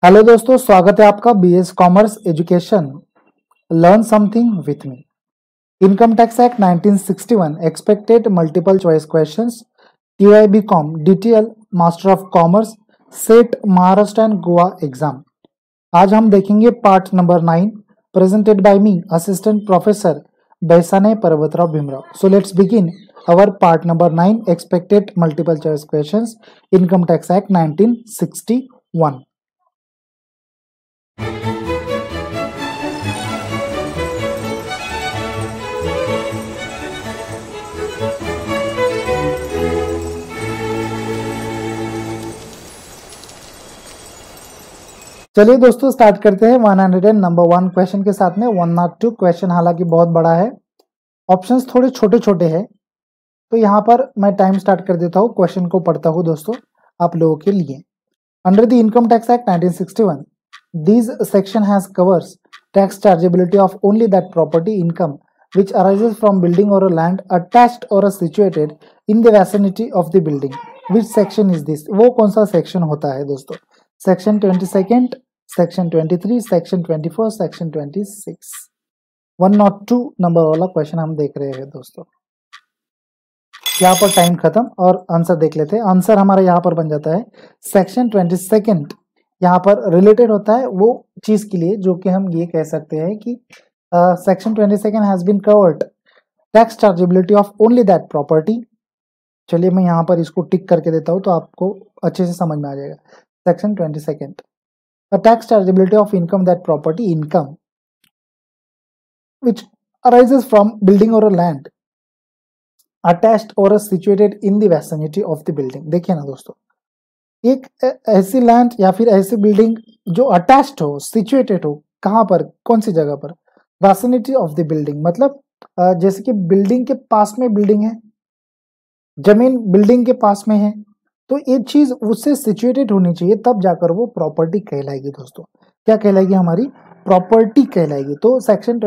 Hello दोस्तों, स्वागत है आपका BS commerce education learn something with me. Income tax act 1961 expected multiple choice questions TYB com DTL master of commerce set Maharashtra and Goa exam. आज हम देखेंगे part number 9 presented by me assistant professor Baisane Parvatrao Bhimrao. So let's begin our part number 9 expected multiple choice questions income tax act 1961। चलिए दोस्तों start करते हैं 100 number 1 question के साथ में। 102 क्वेश्चन हालांकि बहुत बड़ा है, ऑप्शंस थोड़े छोटे छोटे हैं, तो यहाँ पर मैं टाइम स्टार्ट कर देता हूँ, क्वेश्चन को पढ़ता हूँ दोस्तों आप लोगों के लिए। Under the income tax act 1961 this section has covers tax chargeability of only that property income which arises from building or a land attached or situated in the vicinity of the building। which section is this? वो कौन सा section होता है दोस्तों? Section 22, section 23, section 24, section 26। 102 number वाला question हम देख रहे हैं दोस्तों। यहाँ पर टाइम खत्म और आंसर देख लेते हैं। आंसर हमारा यहाँ पर बन जाता है सेक्शन 22। यहाँ पर रिलेटेड होता है वो चीज के लिए जो कि हम ये कह सकते हैं कि section 22 has been covered tax chargeability of only that property. चलिए मैं यहाँ पर इसको टिक करके देता हूँ तो आपको अच्छे से समझ में आ जाएगा। Section 22 tax chargeability of income that property income which arises from building or a land attached or situated in the vicinity of the building। देखिए ना दोस्तों, एक ऐसी लैंड या फिर ऐसी बिल्डिंग जो अटैच्ड हो, सिचुएटेड हो, कहाँ पर, कौन सी जगह पर? विसिनिटी ऑफ द बिल्डिंग, मतलब जैसे कि बिल्डिंग के पास में बिल्डिंग है, जमीन बिल्डिंग के पास में है, तो ये चीज उससे सिचुएटेड होनी चाहिए, तब जाकर वो प्रॉपर्टी कहलाएगी दोस्तों। क्या कहलाएगी? हमारी प्रॉपर्टी कहलाएगी। तो सेक्शन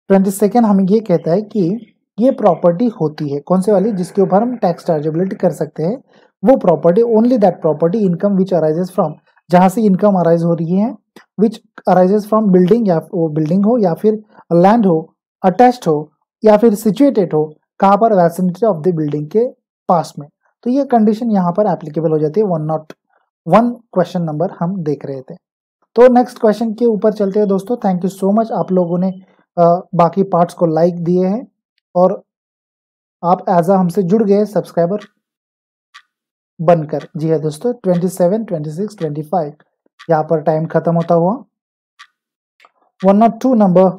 22 हमें ये कहता है कि ये प्रॉपर्टी होती है कौन से वाली, जिसके ऊपर हम टैक्स चार्जेबिलिटी कर सकते हैं। वो property only that property income which arises from, जहां से इनकम अराइज हो रही है, विच अराइजेस फ्रॉम बिल्डिंग, या वो बिल्डिंग हो या फिर लैंड हो, अटैच्ड हो या फिर सिचुएटेड हो, कहाँ पर? वैसिनिटी ऑफ द बिल्डिंग के पास में। तो ये कंडीशन यहाँ पर एप्लीकेबल हो जाती है। 101 क्वेश्चन नंबर हम देख रहे थे। तो नेक्स्ट क्वेश्चन के ऊपर चलते हैं दोस्तों। थैंक यू सो मच, आप लोगों ने बाकी पार्ट्स को लाइक दिए हैं और आप एज हमसे जुड़ गए सब्सक्राइबर बनकर। जी है दोस्तों, 27, 26, 25 यहाँ पर टाइम खत्म होता हुआ 102 नंबर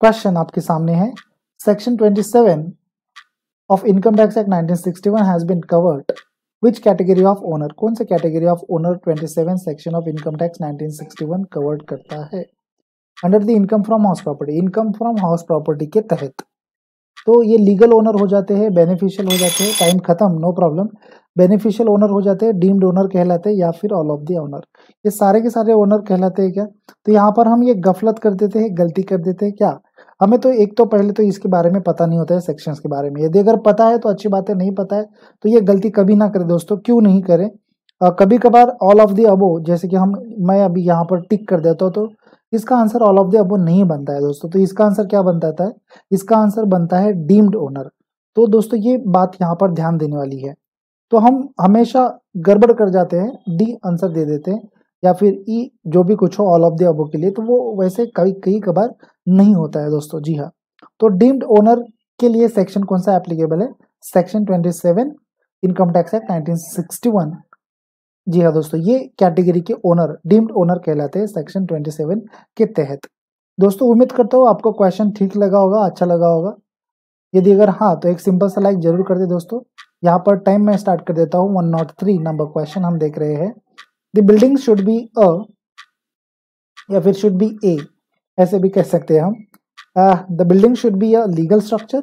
क्वेश्चन आपके सामने है। Section 27 of income tax act 1961 has been covered which category of owner? कौन से category of owner 27 section of income tax 1961 covered करता है? Under the income from house property, income from house property के तहत। तो ये लीगल ओनर हो जाते हैं, बेनिफिशियल हो जाते हैं, टाइम खत्म, नो प्रॉब्लम। बेनिफिशियल ओनर हो जाते हैं, डीम्ड ओनर कहलाते हैं, या फिर ऑल ऑफ द ओनर। ये सारे के सारे ओनर कहलाते हैं क्या? तो यहाँ पर हम ये गफलत कर देते हैं, गलती कर देते हैं क्या? हमें तो एक तो पहले तो इसके बारे में पता नहीं होता है, सेक्शंस के बारे में। यदि अगर पता है तो अच्छी बात है, नहीं पता है तो ये गलती कभी ना करें दोस्तों। क्यों नहीं करें? कभी कभार ऑल ऑफ द अबो, जैसे कि मैं अभी यहाँ पर टिक कर देता हूँ तो इसका आंसर ऑल ऑफ द अबो नहीं बनता है दोस्तों। तो इसका आंसर क्या बनता है? इसका आंसर बनता है डीम्ड ओनर। तो दोस्तों ये बात यहाँ पर ध्यान देने वाली है। तो हम हमेशा गड़बड़ कर जाते हैं, डी आंसर दे देते हैं या फिर ई, जो भी कुछ हो ऑल ऑफ द अबो के लिए, तो वो वैसे कई कभार नहीं होता है दोस्तों। जी हाँ, तो डीम्ड ओनर के लिए सेक्शन कौन सा एप्लीकेबल है? Section 27 income tax act 1961। जी हाँ दोस्तों, ये कैटेगरी के ओनर डीम्ड ओनर कहलाते हैं सेक्शन 27 के तहत। दोस्तों उम्मीद करता हूँ आपको क्वेश्चन ठीक लगा होगा, अच्छा लगा होगा। यदि अगर हाँ तो एक सिंपल सा लाइक जरूर कर दे दोस्तों। यहाँ पर टाइम मैं स्टार्ट कर देता हूँ। 103 नंबर क्वेश्चन हम देख रहे हैं। द बिल्डिंग शुड बी अ, या फिर शुड बी ए, ऐसे भी कह सकते हैं हम। The building should be a legal structure,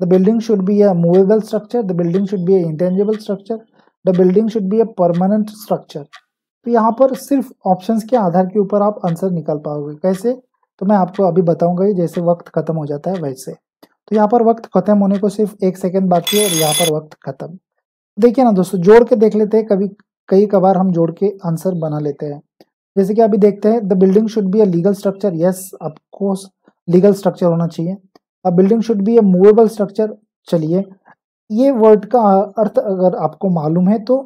the building should be a movable structure, the building should be a intangible structure, the building should be a permanent structure. तो यहाँ पर सिर्फ ऑप्शंस के आधार के ऊपर आप आंसर निकाल पाओगे। कैसे? तो मैं आपको अभी बताऊंगा ही, जैसे वक्त खत्म हो जाता है वैसे। तो यहाँ पर वक्त खत्म होने को सिर्फ 1 सेकंड बाकी है और यहाँ पर वक्त खत्म। देखिए ना दोस्तों, जोड़ के देख लेते हैं, कभी कई कबार हम जोड़ के आंसर बना लेते हैं। जैसे कि अभी देखते हैं, the building should be a legal structure, yes of course legal structure होना चाहिए। A building should be a movable structure, चलिए ये वर्ड का अर्थ अगर आपको मालूम है तो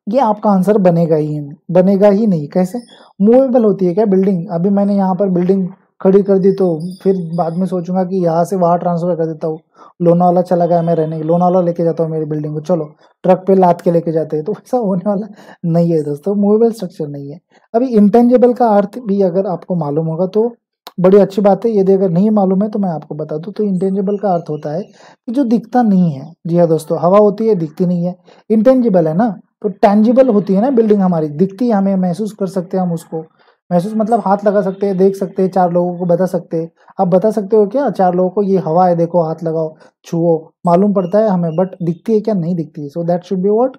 ये आपका आंसर बनेगा ही नहीं। कैसे? मूवेबल होती है क्या बिल्डिंग? अभी मैंने यहाँ पर बिल्डिंग खड़ी कर दी तो फिर बाद में सोचूंगा कि यहाँ से वहां ट्रांसफर कर देता हूँ, लोनावाला चला गया मैं रहने, लोनावाला लेके जाता हूँ मेरी बिल्डिंग को, चलो ट्रक पे लाद के लेके जाते हैं, तो ऐसा होने वाला नहीं है दोस्तों, मूवेबल स्ट्रक्चर नहीं है। अभी इंटेंजिबल का अर्थ भी अगर आपको मालूम होगा तो बड़ी अच्छी बात है, यदि अगर नहीं मालूम है तो मैं आपको बता दूं। तो इंटेंजिबल का अर्थ होता है कि जो दिखता नहीं है। जी हाँ दोस्तों, हवा होती है दिखती नहीं है, इंटेंजिबल है ना। तो टेंजिबल होती है ना बिल्डिंग, हमारी दिखती है, हमें महसूस कर सकते हैं हम उसको। महसूस मतलब हाथ लगा सकते हैं, देख सकते हैं, चार लोगों को बता सकते हैं। आप बता सकते हो क्या चार लोगों को ये हवा है, देखो हाथ लगाओ, छुओ, मालूम पड़ता है हमें, बट दिखती है क्या? नहीं दिखती है। So that should be what?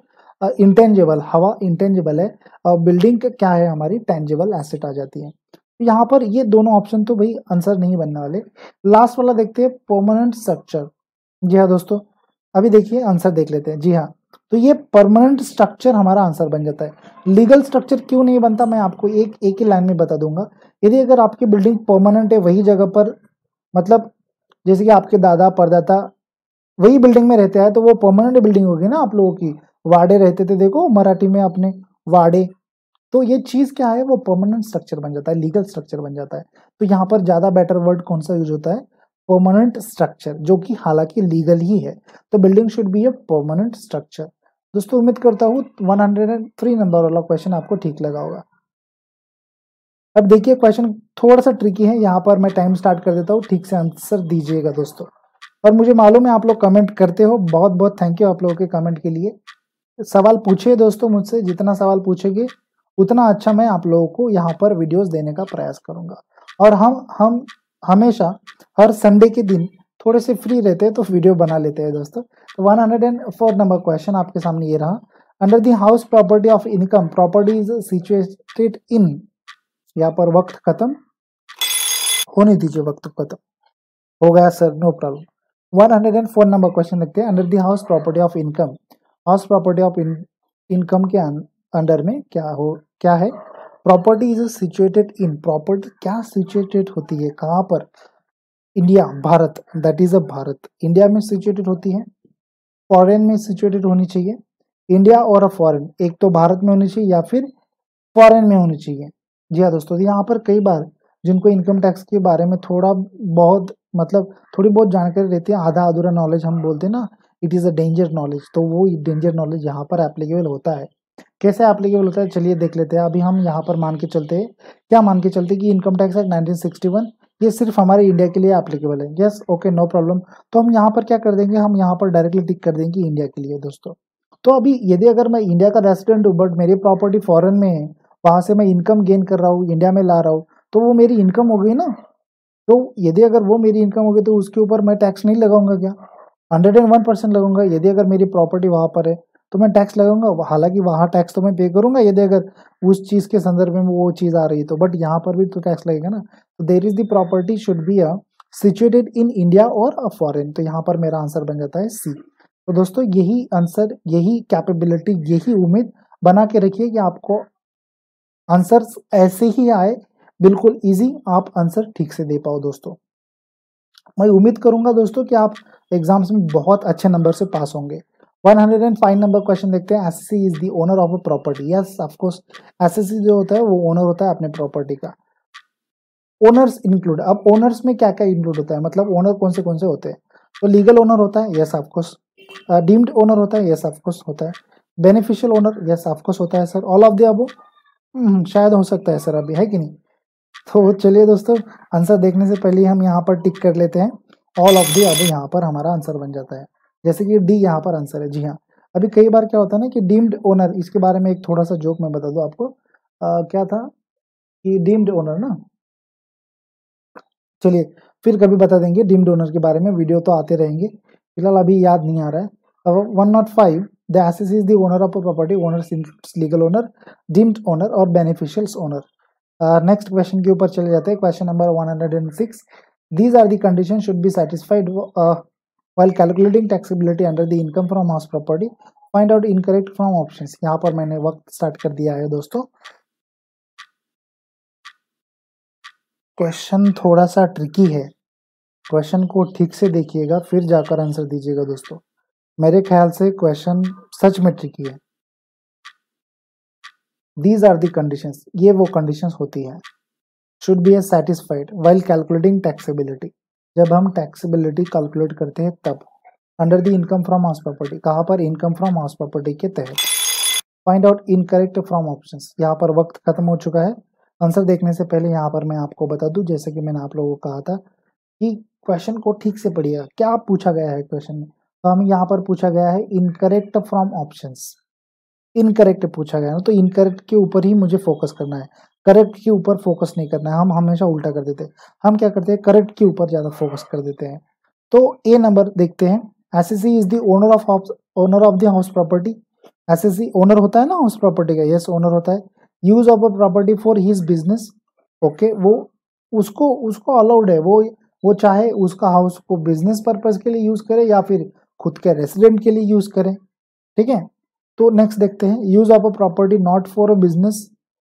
Intangible. हवा इंटेंजिबल है और बिल्डिंग क्या है हमारी? टेंजिबल एसेट आ जाती है। यहाँ पर ये दोनों ऑप्शन तो भाई आंसर नहीं बनने वाले। लास्ट वाला देखते हैं, परमानेंट स्ट्रक्चर। जी हाँ दोस्तों, अभी देखिए आंसर देख लेते हैं। जी हाँ, तो ये परमानेंट स्ट्रक्चर हमारा आंसर बन जाता है। लीगल स्ट्रक्चर क्यों नहीं बनता, मैं आपको एक ही लाइन में बता दूंगा। यदि अगर आपकी बिल्डिंग परमानेंट है, वही जगह पर, मतलब जैसे कि आपके दादा परदादा वही बिल्डिंग में रहते हैं, तो वो परमानेंट बिल्डिंग होगी ना आप लोगों की। वाड़े रहते थे, देखो मराठी में अपने वाड़े, तो ये चीज क्या है? वो परमानेंट स्ट्रक्चर बन जाता है, लीगल स्ट्रक्चर बन जाता है। तो यहाँ पर ज्यादा बेटर वर्ड कौन सा यूज होता है? परमानेंट स्ट्रक्चर, जो कि हालांकि लीगल ही है। तो building should B a permanent structure. दोस्तों उम्मीद करता हूँ 103 नंबर वाला क्वेश्चन आपको ठीक लगा होगा। अब देखिए क्वेश्चन थोड़ा सा ट्रिकी है, यहाँ पर मैं टाइम स्टार्ट कर देता हूँ, ठीक से आंसर दीजिएगा दोस्तों। और मुझे मालूम है आप लोग कमेंट करते हो, बहुत बहुत थैंक यू आप लोगों के कमेंट के लिए। सवाल पूछिए दोस्तों मुझसे, जितना सवाल पूछेंगे उतना अच्छा मैं आप लोगों को यहाँ पर वीडियोस देने का प्रयास करूंगा। और हम हमेशा हर संडे के दिन थोड़े से फ्री रहते हैं तो वीडियो बना लेते हैं दोस्तों। तो 104 नंबर क्वेश्चन आपके सामने ये रहा। Under the house property of income, property is situated इन, यहाँ पर वक्त खत्म होने दीजिए, वक्त खत्म हो गया sir, no problem. 104 number question लिखते हैं, under the house property of income, house property of income के अंडर में क्या है? Property is situated in, property क्या सिचुएटेड होती है, कहाँ पर? India, Bharat, that is a Bharat, India में सिचुएटेड होती है, फॉरेन में सिचुएटेड होनी चाहिए। इंडिया और फॉरेन, एक तो भारत में होनी चाहिए या फिर फॉरेन में होनी चाहिए। जी हाँ दोस्तों, यहाँ पर कई बार जिनको इनकम टैक्स के बारे में थोड़ा बहुत मतलब थोड़ी बहुत जानकारी रहती है, आधा अधूरा नॉलेज हम बोलते हैं ना, it is a danger knowledge, तो वो डेंजर नॉलेज यहाँ पर एप्लीकेबल होता है। कैसे एप्लीकेबल होता है चलिए देख लेते हैं। अभी हम यहाँ पर मान के चलते हैं, क्या मान के चलते हैं कि इनकम टैक्स एक्ट 1961 ये सिर्फ हमारे इंडिया के लिए एप्लीकेबल है। Yes, okay, no problem. तो हम यहाँ पर क्या कर देंगे, हम यहाँ पर डायरेक्टली टिक कर देंगे इंडिया के लिए दोस्तों। तो अभी यदि अगर मैं इंडिया का रेसिडेंट हूँ बट मेरी प्रॉपर्टी फॉरेन में है, वहां से मैं इनकम गेन कर रहा हूँ, इंडिया में ला रहा हूँ, तो वो मेरी इनकम हो गई ना। तो यदि अगर वो मेरी इनकम हो गई तो उसके ऊपर मैं टैक्स नहीं लगाऊंगा क्या? 101% लगाऊंगा। यदि अगर मेरी प्रॉपर्टी वहां पर है तो मैं टैक्स लगाऊंगा, हालांकि वहां टैक्स तो मैं पे करूंगा यदि अगर उस चीज के संदर्भ में वो चीज आ रही है तो, बट यहाँ पर भी तो टैक्स लगेगा ना। तो there is the property should be a situated in India और अ फॉरेन, तो यहाँ पर मेरा आंसर बन जाता है सी। तो दोस्तों यही आंसर, यही कैपेबिलिटी, यही उम्मीद बना के रखिए कि आपको आंसर्स ऐसे ही आए, बिल्कुल इजी, आप आंसर ठीक से दे पाओ दोस्तों। मैं उम्मीद करूंगा दोस्तों कि आप एग्जाम्स में बहुत अच्छे नंबर से पास होंगे। 105 नंबर क्वेश्चन देखते हैं, SSC is the owner of a property. Yes of course, SSC जो होता है वो ओनर होता है अपने प्रॉपर्टी का। ओनर्स इंक्लूड, अब ओनर्स में क्या क्या इंक्लूड होता है, मतलब ओनर कौन से होते हैं? तो लीगल ओनर होता है, yes of course. Deemed owner होता है, यस ऑफ कोर्स होता है। Beneficial owner, yes of course होता है sir. All of the above, शायद हो सकता है सर, अभी है कि नहीं। तो चलिए दोस्तों, आंसर देखने से पहले हम यहाँ पर टिक कर लेते हैं ऑल ऑफ दी, अब यहाँ पर हमारा आंसर बन जाता है, जैसे कि डी यहाँ पर आंसर है। जी हाँ, अभी कई बार क्या होता है ना कि डीम्ड ओनर, इसके बारे में एक थोड़ा सा जोक मैं बता दूं आपको। क्या था कि डीम्ड ओनर ना, चलिए फिर कभी बता देंगे डीम्ड ओनर के बारे में, वीडियो तो आते रहेंगे, फिलहाल अभी याद नहीं आ रहा है। अब 105, the asset is the owner of a property, owners includes legal owner, deemed owner और बेनिफिशियल्स ओनर। नेक्स्ट क्वेश्चन के ऊपर चले जाते हैं, question number 106। These are the condition should be satisfied while calculating taxability under the income from house property find out incorrect from options. यहाँ पर मैंने वक्त स्टार्ट कर दिया है दोस्तों। क्वेश्चन थोड़ा सा ट्रिकी है, क्वेश्चन को ठीक से देखिएगा फिर जाकर आंसर दीजिएगा दोस्तों। मेरे ख्याल से क्वेश्चन सच में ट्रिकी है। दीज आर दी कंडीशंस, ये वो कंडीशंस होती है। Should be A satisfied while calculating taxability, जब हम टैक्सेबिलिटी कैलकुलेट करते हैं तब। Under the income from house property, कहाँ पर? इनकम फ्रॉम हाउस प्रॉपर्टी के तहत। Find out incorrect from options. यहाँ पर वक्त खत्म हो चुका है। आंसर देखने से पहले यहाँ पर मैं आपको बता दूं, जैसे कि मैंने आप लोगों को कहा था कि क्वेश्चन को ठीक से पढ़िएगा, क्या पूछा गया है क्वेश्चन में। तो हमें यहाँ पर पूछा गया है इनकरेक्ट फ्रॉम ऑप्शंस, इनकरेक्ट पूछा गया है, तो इनकरेक्ट के ऊपर ही मुझे फोकस करना है, करेक्ट के ऊपर फोकस नहीं करना है। हम हमेशा उल्टा कर देते हैं, हम क्या करते हैं, करेक्ट के ऊपर ज्यादा फोकस कर देते हैं। तो ए नंबर देखते हैं। SSC is the owner of the house property. SSC owner होता है ना हाउस प्रॉपर्टी का, यस ओनर होता है। Use of a property for his business, okay, वो उसको उसको अलाउड है, वो चाहे उसका हाउस को बिजनेस पर्पज के लिए यूज करे या फिर खुद के रेसिडेंट के लिए यूज करे, ठीक है। तो नेक्स्ट देखते हैं, use of a property not for a business,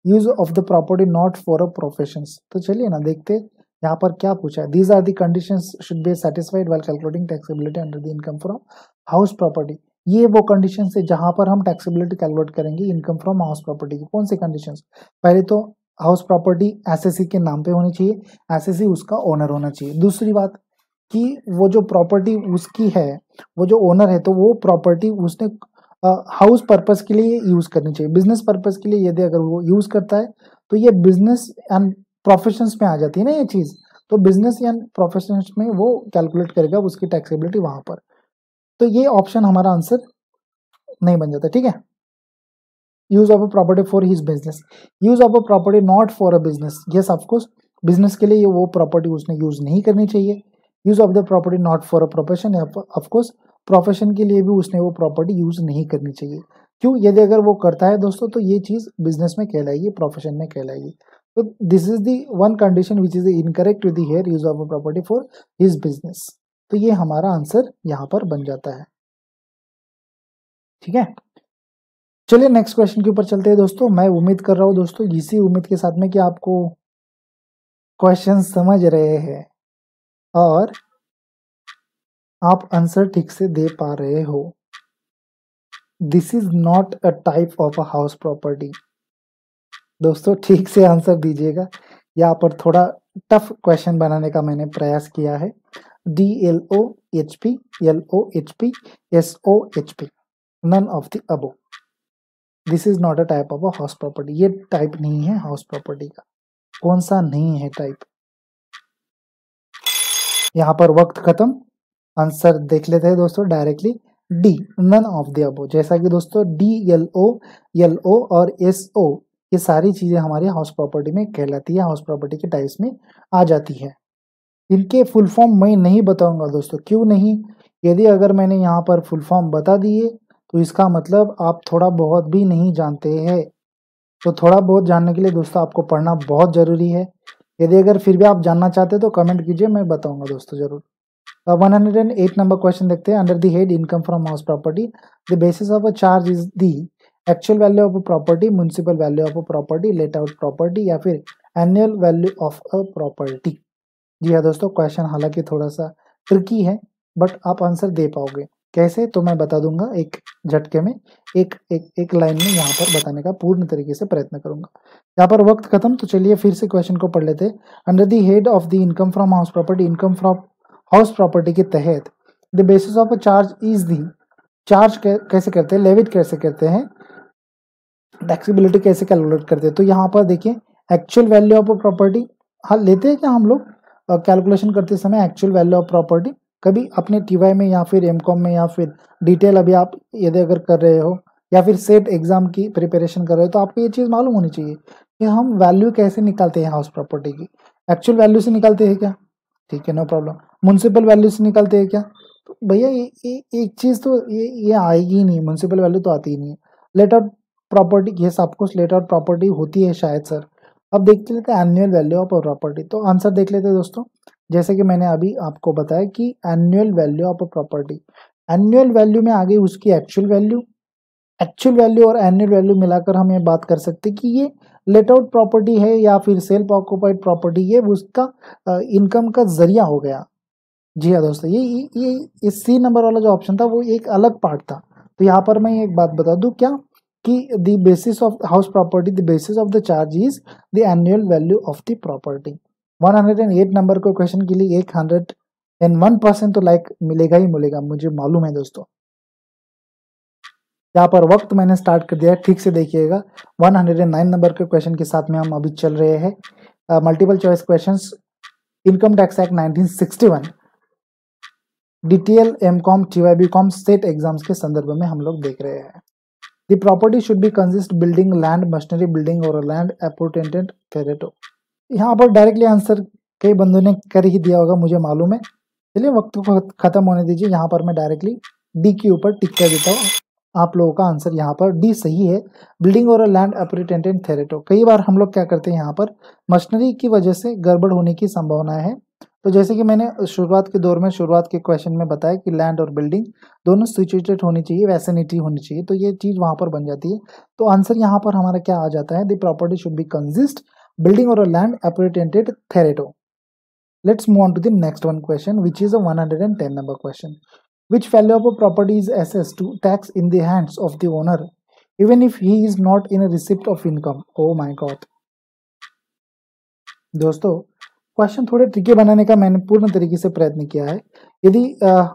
use of the property not for a profession. तो चलिए ना देखते हैं यहाँ पर क्या पूछा है। These are the conditions should be satisfied while calculating taxability under the income from house property. ये वो कंडीशन है जहां पर हम टैक्सेबिलिटी कैलकुलेट करेंगे इनकम फ्रॉम हाउस प्रॉपर्टी की। कौन सी कंडीशंस? पहले तो हाउस प्रॉपर्टी एसएससी के नाम पे होनी चाहिए, एसएससी उसका ओनर होना चाहिए। दूसरी बात कि वो जो प्रॉपर्टी उसकी है, वो जो ओनर है, तो वो प्रॉपर्टी उसने हाउस पर्पस के लिए यूज करनी चाहिए। बिजनेस पर्पस के लिए यदि अगर वो यूज करता है तो ये बिजनेस एंड प्रोफेशंस में आ जाती है ना ये चीज, तो बिजनेस एंड प्रोफेशंस में वो कैलकुलेट करेगा उसकी टैक्सेबिलिटी वहां पर। तो ये ऑप्शन हमारा आंसर नहीं बन जाता, ठीक है। Use of a property for his business, use of a property not for a business, yes of course business के लिए ये वो प्रॉपर्टी उसने यूज नहीं करनी चाहिए। Use of the property not for a profession, of course profession के लिए भी उसने वो प्रॉपर्टी यूज नहीं करनी चाहिए। क्यों? यदि अगर वो करता है दोस्तों तो ये चीज बिजनेस में कहलाएगी, प्रोफेशन में कहलाएगी। तो this is the one condition which is incorrect with the here use of a property for his business. तो ये हमारा आंसर यहाँ पर बन जाता है, ठीक है। चलिए नेक्स्ट क्वेश्चन के ऊपर चलते हैं दोस्तों। मैं उम्मीद कर रहा हूँ दोस्तों इसी उम्मीद के साथ में कि आपको क्वेश्चन समझ रहे हैं और आप आंसर ठीक से दे पा रहे हो। This is not a type of a house property. दोस्तों ठीक से आंसर दीजिएगा, यहाँ पर थोड़ा टफ क्वेश्चन बनाने का मैंने प्रयास किया है। DLOHP, LOHP, SOHP, none of the above. This is not a type of a house property. ये टाइप नहीं है हाउस प्रॉपर्टी का। कौन सा नहीं है टाइप? यहाँ पर वक्त खत्म। आंसर देख लेते हैं दोस्तों directly. D, none of the above. जैसा कि दोस्तों DLO और SO ये सारी चीजें हमारी हाउस प्रॉपर्टी में कहलाती है, हाउस प्रॉपर्टी के टाइप्स में आ जाती है। इनके फुल फॉर्म मैं नहीं बताऊंगा दोस्तों, क्यों नहीं? यदि अगर मैंने यहाँ पर फुल फॉर्म बता दिए तो इसका मतलब आप थोड़ा बहुत भी नहीं जानते हैं। तो थोड़ा बहुत जानने के लिए दोस्तों आपको पढ़ना बहुत जरूरी है। यदि अगर फिर भी आप जानना चाहते हैं तो कमेंट कीजिए, मैं बताऊंगा दोस्तों जरूर। 108 नंबर क्वेश्चन देखते हैं। Under the head income from house property, the basis of a charge is the actual value of a property, municipal value of a property, let out property या फिर annual value of a property. जी हाँ दोस्तों, question हालांकि थोड़ा सा tricky है but आप आंसर दे पाओगे। कैसे? तो मैं बता दूंगा एक झटके में, एक लाइन में यहाँ पर बताने का पूर्ण तरीके से प्रयत्न करूंगा। यहाँ पर वक्त खत्म, तो चलिए फिर से क्वेश्चन को पढ़ लेते हैं। Under the head of the income from house property, income from house property के तहत the basis of a charge is the, charge कैसे करते हैं, लेविट कैसे करते हैं, टैक्सेबिलिटी कैसे कैलकुलेट करते हैं। तो यहाँ पर देखिए actual value of a property, हाँ लेते हैं क्या हम लोग कैलकुलेशन करते समय एक्चुअल वैल्यू ऑफ प्रॉपर्टी। कभी अपने टीवाई में या फिर एमकॉम में या फिर डिटेल अभी आप यदि अगर कर रहे हो या फिर सेट एग्जाम की प्रिपरेशन कर रहे हो तो आपको ये चीज़ मालूम होनी चाहिए कि हम वैल्यू कैसे निकालते हैं हाउस प्रॉपर्टी की। एक्चुअल वैल्यू से निकालते हैं क्या? ठीक है, नो प्रॉब्लम। म्युनिसिपल वैल्यू से निकालते हैं क्या? तो भैया एक चीज़ तो ये आएगी ही नहीं, म्युनिसिपल वैल्यू तो आती ही नहीं है। लेट आउट प्रॉपर्टी, ये आपको लेट आउट प्रॉपर्टी होती है शायद सर। अब देखते लेते हैं एनुअल वैल्यू ऑफ प्रॉपर्टी। तो आंसर देख लेते हैं दोस्तों। जैसे कि मैंने अभी आपको बताया कि annual value of property, annual value में आ गई उसकी एक्चुअल वैल्यू एक्चुअल वैल्यू और एनुअल वैल्यू मिलाकर हम ये बात कर सकते हैं कि ये लेट आउट प्रॉपर्टी है या फिर सेल्फ ऑक्यूपाइड प्रॉपर्टी, ये उसका इनकम का जरिया हो गया। जी हाँ दोस्तों, ये सी नंबर वाला जो ऑप्शन था वो एक अलग पार्ट था। तो यहाँ पर मैं एक बात बता दूं क्या, कि the basis of house property, the basis of the charge is the annual value of the property. 108 number के क्वेश्चन के लिए 101% तो लाइक मिलेगा ही मिलेगा, मुझे मालूम है दोस्तों। यहाँ पर वक्त मैंने स्टार्ट कर दिया है, ठीक से देखिएगा। 109 नंबर के क्वेश्चन के साथ में हम अभी चल रहे हैं। Multiple choice questions, income tax act 1961, DTL, MCom, TYBCom, state exams के संदर्भ में हम लोग देख रहे हैं। The property should be consist building, land, machinery, building और लैंड एपोर्टेंटेड फेरेटो। यहाँ पर डायरेक्टली आंसर कई बंदों ने कर ही दिया होगा, मुझे मालूम है। चलिए वक्त को खत्म होने दीजिए, यहाँ पर मैं डायरेक्टली डी के ऊपर टिक कर देता हूँ। आप लोगों का आंसर यहाँ पर डी सही है, बिल्डिंग और लैंड एपोर्टेंटेड फेरेटो। कई बार हम लोग क्या करते हैं, यहाँ पर मशीनरी की वजह से गड़बड़ होने की संभावना है। तो जैसे कि मैंने शुरुआत के दौर में, शुरुआत के क्वेश्चन में बताया कि लैंड और बिल्डिंग दोनों सिचुएटेड होनी चाहिए, वैसिनिटी होनी चाहिए, तो ये चीज वहां पर बन जाती है। तो आंसर यहाँ पर हमारा क्या आ जाता है, the property should be consist building और land appurtenant फेरेटो। Let's move on to the next one question, which is a 110 number question. Which value of a property is assessed to tax in the hands of the owner, even if he is not in a receipt of income? Oh my God. दोस्तों, question थोड़े tricky बनाने का मैंने पूर्ण तरीके से प्रयत्न किया है। यदि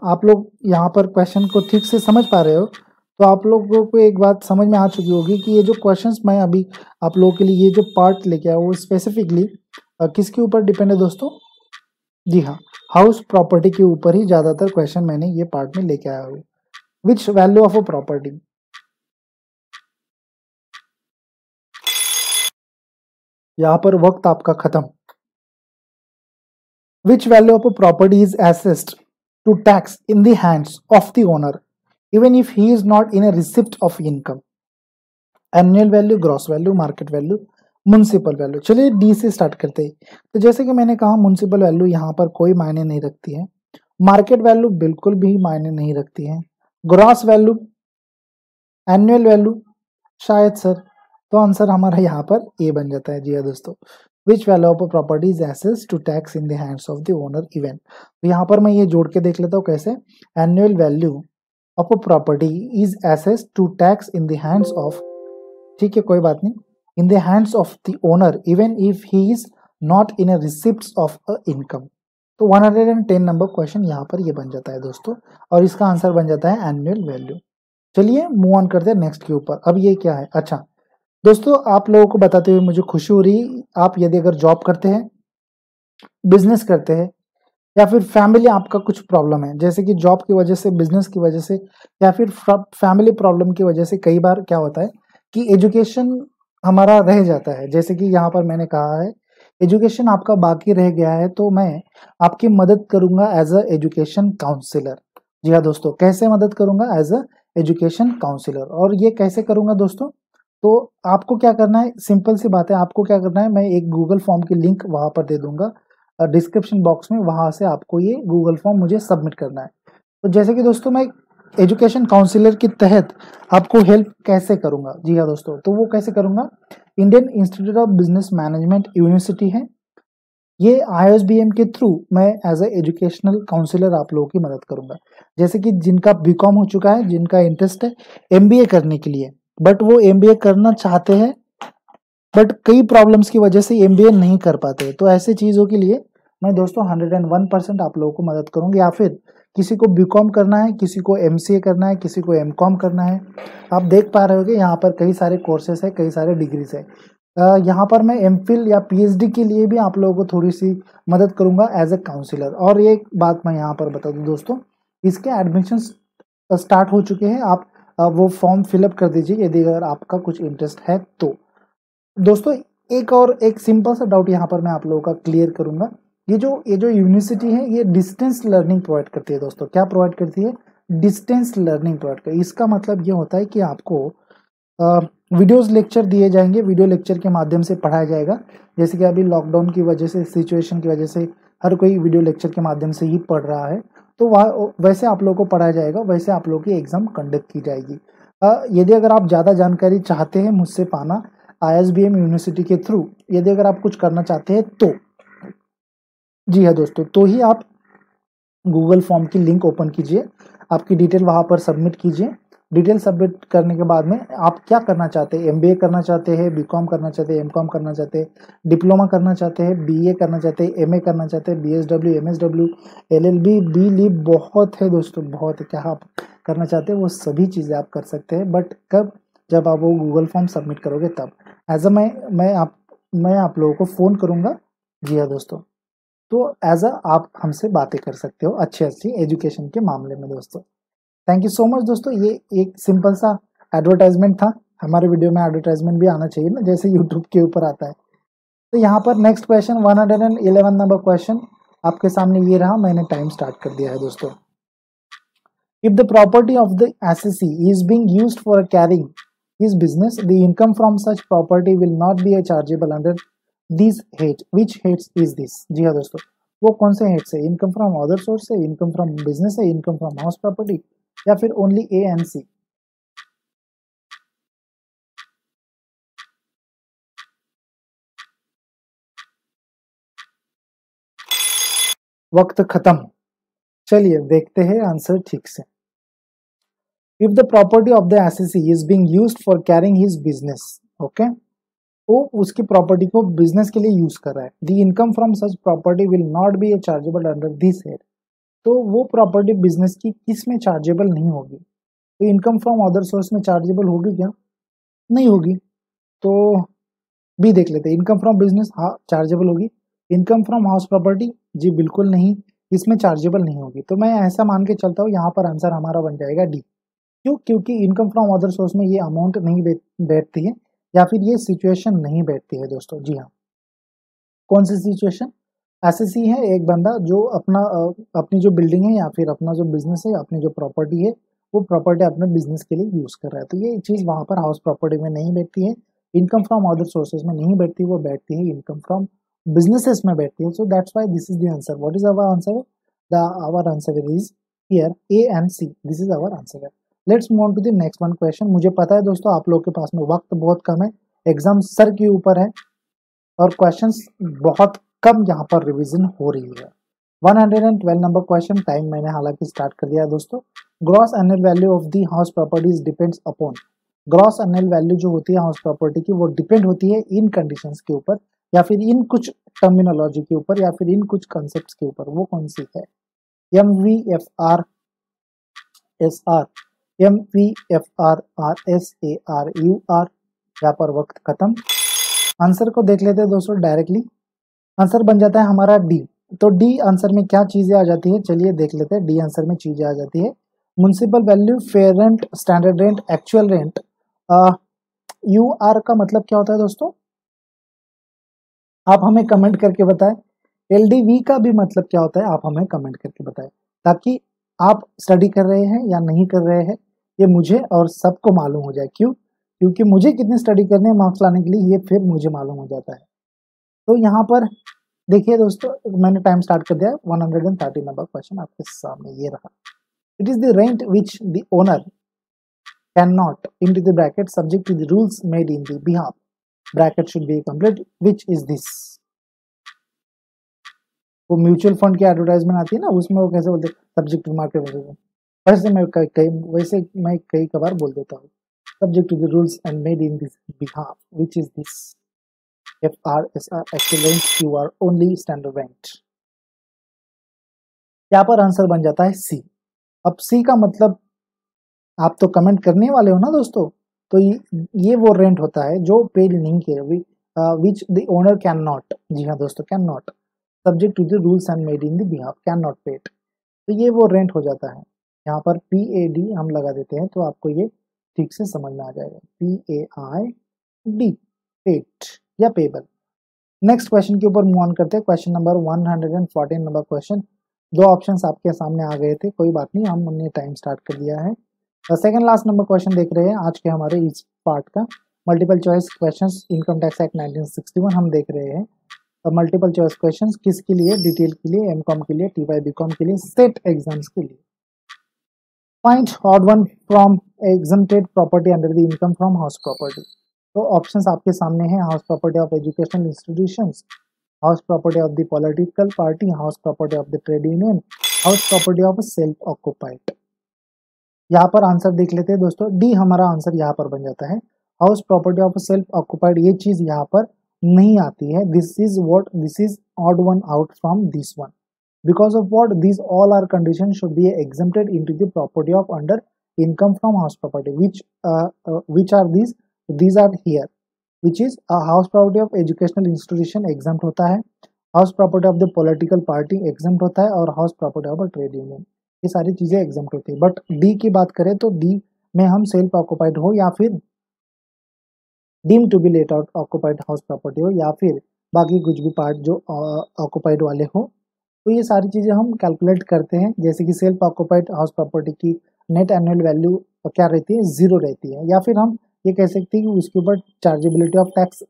आप लोग यहाँ पर क्वेश्चन को ठीक से समझ पा रहे हो तो आप लोगों को एक बात समझ में आ चुकी होगी कि ये जो क्वेश्चंस मैं अभी आप लोगों के लिए ये जो पार्ट लेके आया वो स्पेसिफिकली किसके ऊपर डिपेंड है दोस्तों? जी हाँ, हाउस प्रॉपर्टी के ऊपर ही ज्यादातर क्वेश्चन मैंने ये पार्ट में लेके आया हूँ। Which value of a property, यहाँ पर वक्त आपका खत्म। Which value of a property is assessed to tax in the hands of the owner even if he is not in a receipt of income? Annual value, gross value, market value, municipal value. चलिए D से start करते हैं। तो जैसे कि मैंने कहा, municipal value यहाँ पर कोई मायने नहीं रखती है, मार्केट वैल्यू बिल्कुल भी मायने नहीं रखती है, ग्रॉस वैल्यू, एनुअल वैल्यू शायद सर। तो आंसर हमारा यहाँ पर ए बन जाता है। जी हाँ दोस्तों, which value of a property is assessed to tax in the hands of the owner even. तो यहाँ पर मैं ये जोड़ के देख लेता हूँ कैसे। Annual value of a property is assessed to tax in the hands of, ठीक है कोई बात नहीं, in the hands of the owner even if he is not in a receipt of a income. तो 110 नंबर क्वेश्चन यहाँ पर ये बन जाता है दोस्तों, और इसका आंसर बन जाता है एनुअल वैल्यू। चलिए मूव ऑन करते हैं नेक्स्ट के ऊपर। अब ये क्या है? अच्छा दोस्तों, आप लोगों को बताते हुए मुझे खुशी हो रही, आप यदि अगर जॉब करते हैं, बिजनेस करते हैं, या फिर फैमिली आपका कुछ प्रॉब्लम है, जैसे कि जॉब की वजह से, बिजनेस की वजह से, या फिर फैमिली प्रॉब्लम की वजह से कई बार क्या होता है कि एजुकेशन हमारा रह जाता है। जैसे कि यहाँ पर मैंने कहा है एजुकेशन आपका बाकी रह गया है, तो मैं आपकी मदद करूंगा एज अ एजुकेशन काउंसलर। जी हाँ दोस्तों, कैसे मदद करूंगा? As a education counsellor. और ये कैसे करूंगा दोस्तों? तो आपको क्या करना है, सिंपल सी बात है, आपको क्या करना है, मैं एक गूगल फॉर्म की लिंक वहां पर दे दूंगा डिस्क्रिप्शन बॉक्स में, वहां से आपको ये गूगल फॉर्म मुझे सबमिट करना है। तो जैसे कि दोस्तों मैं एजुकेशन काउंसलर के तहत आपको हेल्प कैसे करूंगा? जी हाँ दोस्तों, तो वो कैसे करूंगा, Indian institute of business management university है, ये ISBM के थ्रू मैं एज ए एजुकेशनल काउंसलर आप लोगों की मदद करूंगा। जैसे कि जिनका बीकॉम हो चुका है, जिनका इंटरेस्ट है MBA करने के लिए, बट वो MBA करना चाहते हैं बट कई प्रॉब्लम्स की वजह से MBA नहीं कर पाते, तो ऐसे चीजों के लिए मैं दोस्तों 101% आप लोगों को मदद करूंगी। या फिर किसी को बीकॉम करना है, किसी को MCA करना है, किसी को MCOM करना है, आप देख पा रहे होगे यहाँ पर कई सारे कोर्सेस है, कई सारे डिग्रीज है। यहाँ पर मैं MPhil या PhD के लिए भी आप लोगों को थोड़ी सी मदद करूंगा एज ए काउंसलर। और ये बात मैं यहाँ पर बता दूं दोस्तों, इसके एडमिशन स्टार्ट हो चुके हैं, आप वो फॉर्म फिलअप कर दीजिए यदि अगर आपका कुछ इंटरेस्ट है तो। दोस्तों एक सिंपल सा डाउट यहाँ पर मैं आप लोगों का क्लियर करूंगा। ये जो यूनिवर्सिटी है ये डिस्टेंस लर्निंग प्रोवाइड करती है दोस्तों। क्या प्रोवाइड करती है? डिस्टेंस लर्निंग प्रोवाइड करती है। इसका मतलब ये होता है कि आपको वीडियोस लेक्चर दिए जाएंगे, वीडियो लेक्चर के माध्यम से पढ़ाया जाएगा। जैसे कि अभी लॉकडाउन की वजह से, सिचुएशन की वजह से हर कोई वीडियो लेक्चर के माध्यम से ही पढ़ रहा है, तो वैसे आप लोगों को पढ़ाया जाएगा, वैसे आप लोगों की एग्जाम कंडक्ट की जाएगी। यदि अगर आप ज़्यादा जानकारी चाहते हैं मुझसे पाना ISBM यूनिवर्सिटी के थ्रू, यदि अगर आप कुछ करना चाहते हैं तो जी हाँ दोस्तों, तो ही आप गूगल फॉर्म की लिंक ओपन कीजिए, आपकी डिटेल वहाँ पर सबमिट कीजिए। डिटेल सबमिट करने के बाद में आप क्या करना चाहते हैं, MBA करना चाहते हैं, BCom करना चाहते हैं, MCom करना चाहते हैं, डिप्लोमा करना चाहते हैं, BA करना चाहते हैं, MA करना चाहते हैं, BSW, MSW, LLB, B.Lib बहुत है दोस्तों, बहुत है। क्या आप करना चाहते हैं वो सभी चीज़ें आप कर सकते हैं, बट कब, जब आप वो गूगल फॉर्म सबमिट करोगे तब। एज अ मैं आप लोगों को फ़ोन करूँगा। जी हाँ दोस्तों, तो एज अ आप हमसे बातें कर सकते हो अच्छी अच्छी एजुकेशन के मामले में दोस्तों। थैंक यू सो मच दोस्तों, ये एक सिंपल सा एडवर्टाइजमेंट था। हमारे वीडियो में एडवर्टाइजमेंट भी आना चाहिए ना, जैसे यूट्यूब के ऊपर आता है। तो यहाँ पर नेक्स्ट क्वेश्चन 111 नंबर क्वेश्चन आपके सामने ये रहा, मैंने टाइम स्टार्ट कर दिया है दोस्तों। If the property of the assessee is being used for carrying his business, the income from such property will not be chargeable under this head, which heads is this. जी हाँ दोस्तों, वो कौन से हेड्स है? इनकम फ्रॉम अदर सोर्स है, income from business है, income from house property, या फिर ओनली A एंड C। वक्त खत्म। चलिए देखते हैं आंसर ठीक से। If the property of the assessee is being used for carrying his business, okay, वो उसकी प्रॉपर्टी को बिजनेस के लिए यूज कर रहा है। The income from such property will not be chargeable under this head, तो वो प्रॉपर्टी बिजनेस की किस में चार्जेबल नहीं होगी? तो इनकम फ्रॉम अदर सोर्स में चार्जेबल होगी क्या? नहीं होगी। तो बी देख लेते हैं, इनकम फ्रॉम बिजनेस, हाँ चार्जेबल होगी। इनकम फ्रॉम हाउस प्रॉपर्टी, जी बिल्कुल नहीं, इसमें चार्जेबल नहीं होगी। तो मैं ऐसा मान के चलता हूँ यहाँ पर आंसर हमारा बन जाएगा डी। क्यों? क्योंकि इनकम फ्रॉम अदर सोर्स में ये अमाउंट नहीं बैठती है, या फिर ये सिचुएशन नहीं बैठती है दोस्तों। जी हाँ, कौन सी सिचुएशन? एसएससी है एक बंदा जो अपनी जो बिल्डिंग है या फिर अपना जो बिजनेस है, अपनी जो प्रॉपर्टी है, वो प्रॉपर्टी अपने बिजनेस के लिए यूज कर रहा है, तो ये चीज वहां पर हाउस प्रॉपर्टी में नहीं बैठती है, इनकम फ्रॉम अदर सोर्सेज में नहीं बैठती, वो बैठती है इनकम फ्रॉम बिजनेसेस में बैठती है। So that's why this is the answer. What is our answer? The our answer is here A and C, this is our answer. Let's move on to the next one question. मुझे पता है दोस्तों आप लोग के पास में वक्त बहुत कम है, एग्जाम सर के ऊपर है, और क्वेश्चंस बहुत कम यहाँ पर रिवीजन हो रही है। 112 नंबर क्वेश्चन, टाइम मैंने हालांकि स्टार्ट कर दिया है दोस्तों। Gross annual value of the house properties depends upon, gross annual value जो होती है हाउस प्रॉपर्टी की, वो डिपेंड होती है इन कंडीशंस के ऊपर, या फिर इन कुछ टर्मिनोलॉजी के ऊपर, या फिर इन कुछ कॉन्सेप्ट्स के ऊपर। वो कौन सी है? MVFR, MVFR, RSARUR। यहाँ पर वक्त खत्म। आंसर को देख लेते हैं दोस्तों डायरेक्टली। आंसर बन जाता है हमारा डी। तो डी आंसर में क्या चीजें आ जाती है, चलिए देख लेते हैं। डी आंसर में चीजें आ जाती है municipal value, fair rent, standard rent, actual rent. UR का मतलब क्या होता है दोस्तों? आप हमें कमेंट करके बताएं। LDV का भी मतलब क्या होता है, आप हमें कमेंट करके बताएं, ताकि आप स्टडी कर रहे हैं या नहीं कर रहे हैं ये मुझे और सबको मालूम हो जाए। क्यों? क्योंकि मुझे कितनी स्टडी करनी है मार्क्स लाने के लिए, ये फिर मुझे मालूम हो जाता है। तो यहाँ पर देखिए दोस्तों, मैंने टाइम स्टार्ट कर दिया है। 130 नंबर क्वेश्चन आपके सामने ये रहा। It is the rent which the owner can not into the bracket subject to the rules made in the behalf, bracket should be complete, which is this। वो mutual fund की advertisement आती है ना, उसमें वो कैसे बोलते हैं, सब्जेक्ट टू मार्केट वैल्यू। वैसे मैं कई कबार बोल देता हूँ, subject to the rules and made in this behalf, which is this। FRSR actual rent, QR only standard rent। यहाँ पर आंसर बन जाता है सी। अब सी का मतलब आप तो कमेंट करने वाले हो ना दोस्तों, तो ये वो रेंट होता है जो पेड नहीं किया, which the owner can not. जी हाँ दोस्तों, can not, subject to the rules and made in the behalf, can not paid. तो ये वो रेंट हो जाता है। यहाँ पर PAD हम लगा देते हैं, तो आपको ये ठीक से समझ में आ जाएगा। PAID, पेड या पेबल। नेक्स्ट क्वेश्चन के ऊपर मूव ऑन करते हैं। Question number 114 number question. दो ऑप्शंस आपके सामने आ गए थे, कोई बात नहीं, हमने टाइम स्टार्ट कर दिया है। सेकंड लास्ट नंबर क्वेश्चन देख रहे हैं आज के हमारे इस पार्ट का। Multiple choice questions, income tax act 1961 हम देख रहे हैं। मल्टीपल चॉइस क्वेश्चंस किसके लिए? डिटेल के लिए, MCOM के लिए, TY BCOM के लिए, स्टेट एग्जाम्स के लिए। Find odd one from exempted property under the income from house property. तो ऑप्शंस आपके सामने हैं, house property of educational institutions, house property of the political party, house property of the trade union, house property of self occupied. यहाँ पर answer देख लेते हैं दोस्तों, डी हमारा आंसर यहाँ पर बन जाता है। House property of self occupied ये चीज यहाँ पर नहीं आती है। This is what, this is odd one out from this one, because of what these all are conditions should be exempted into the property of under income from house property, which are these are here, which is a house property of educational institution exempt होता है, house property of the political party exempt होता है, और house property of a trade union, ये सारी चीजें exempt होती है। बट डी की बात करें तो डी में हम सेल्फ ऑक्युपाइड हो या फिर deem to be let out occupied house property हो या फिर बाकी कुछ भी पार्ट जो ऑक्युपाइड वाले हो, तो ये सारी चीजें हम कैलकुलेट करते हैं। जैसे कि सेल्फ ऑक्युपाइड हाउस प्रॉपर्टी की नेट एनुअल वैल्यू क्या रहती है, 0 रहती है, या फिर हम ये कह सकते हैं कि उसके ऊपर चार्जेबिलिटी ऑफ टैक्स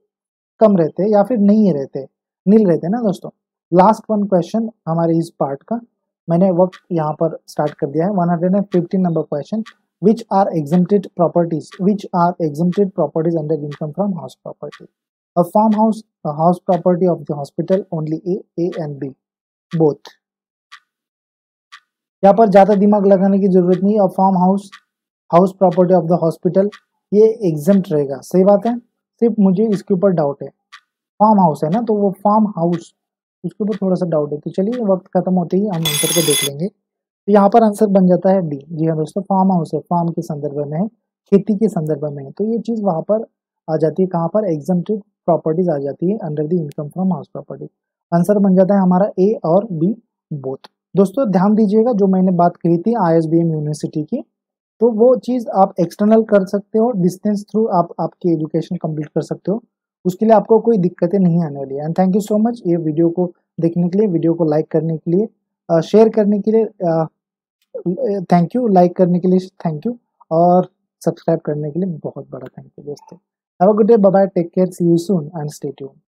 कम रहते हैं या फिर नहीं रहते, नील रहते हैं ना दोस्तों। लास्ट वन क्वेश्चन हमारे इस पार्ट का, मैंने वक्त यहाँ पर स्टार्ट कर दिया है। 115 number question, which are exempted properties under income from house property? A farmhouse, a house property of the hospital, only A and B both। यहाँ पर ज्यादा दिमाग लगाने की जरूरत नहीं। A farm house, house property of the hospital, ये exempt रहेगा, सही बात है। सिर्फ मुझे इसके ऊपर डाउट है, फार्म हाउस है ना, तो वो फार्म हाउस उसके ऊपर थोड़ा सा डाउट है। तो चलिए वक्त खत्म होते ही हम आंसर को देख लेंगे। तो यहाँ पर आंसर बन जाता है डी। जी हाँ दोस्तों, फार्म हाउस है, फार्म के संदर्भ में है, खेती के संदर्भ में है, तो ये चीज वहां पर आ जाती है, कहाँ पर, एग्जम्प्टेड प्रॉपर्टीज आ जाती है under the income from house property. Answer बन जाता है हमारा ए और बी बोथ। दोस्तों ध्यान दीजिएगा, जो मैंने बात कही थी ISBM यूनिवर्सिटी की, तो वो चीज आप एक्सटर्नल कर सकते हो, डिस्टेंस थ्रू आप आपकी एजुकेशन कंप्लीट कर सकते हो, उसके लिए आपको कोई दिक्कतें नहीं आने वाली है। And thank you so much ये वीडियो को देखने के लिए, वीडियो को लाइक करने के लिए, शेयर करने के लिए थैंक यू, लाइक करने के लिए थैंक यू, और सब्सक्राइब करने के लिए बहुत बड़ा थैंक यू दोस्तों। Have a good day, bye bye, take care, see you soon and stay tuned.